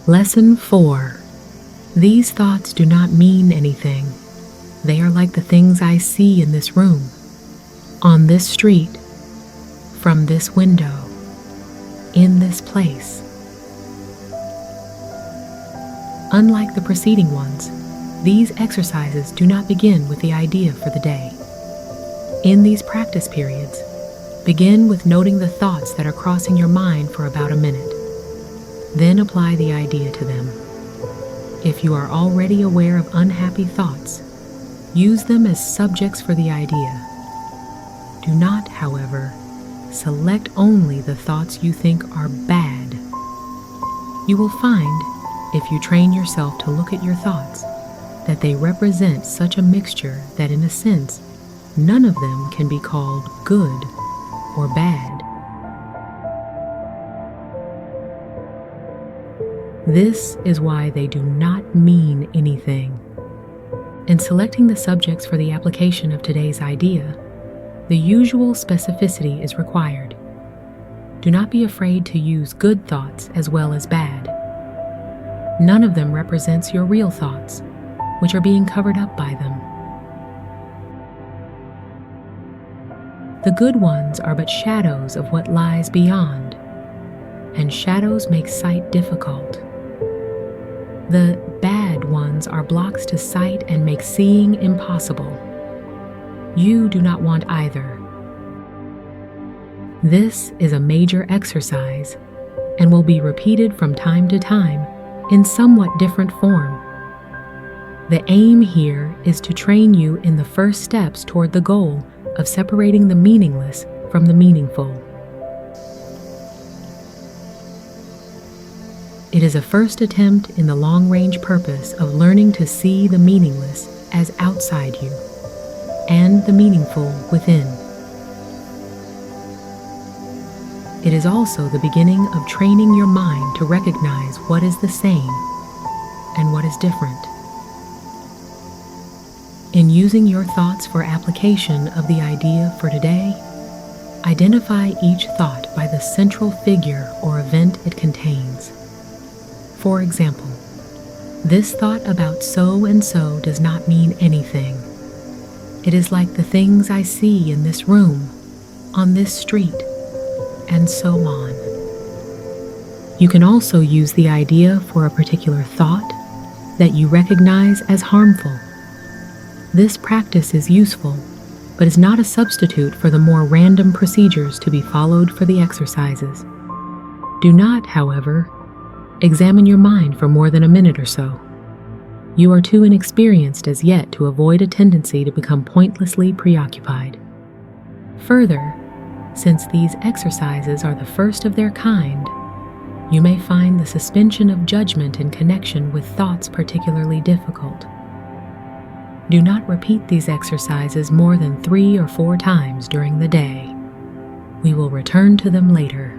Lesson 4. These thoughts do not mean anything. They are like the things I see in this room, on this street, from this window, in this place. Unlike the preceding ones, these exercises do not begin with the idea for the day. In these practice periods, begin with noting the thoughts that are crossing your mind for about a minute. Then apply the idea to them. If you are already aware of unhappy thoughts, use them as subjects for the idea. Do not, however, select only the thoughts you think are bad. You will find, if you train yourself to look at your thoughts, that they represent such a mixture that in a sense, none of them can be called good or bad. This is why they do not mean anything. In selecting the subjects for the application of today's idea, the usual specificity is required. Do not be afraid to use good thoughts as well as bad. None of them represents your real thoughts, which are being covered up by them. The good ones are but shadows of what lies beyond, and shadows make sight difficult. The bad ones are blocks to sight and make seeing impossible. You do not want either. This is a major exercise and will be repeated from time to time in somewhat different form. The aim here is to train you in the first steps toward the goal of separating the meaningless from the meaningful. It is a first attempt in the long-range purpose of learning to see the meaningless as outside you and the meaningful within. It is also the beginning of training your mind to recognize what is the same and what is different. In using your thoughts for application of the idea for today, identify each thought by the central figure or event it contains. For example, this thought about so and so does not mean anything. It is like the things I see in this room, on this street, and so on. You can also use the idea for a particular thought that you recognize as harmful. This practice is useful, but is not a substitute for the more random procedures to be followed for the exercises. Do not, however, examine your mind for more than a minute or so. You are too inexperienced as yet to avoid a tendency to become pointlessly preoccupied. Further, since these exercises are the first of their kind, you may find the suspension of judgment in connection with thoughts particularly difficult. Do not repeat these exercises more than 3 or 4 times during the day. We will return to them later.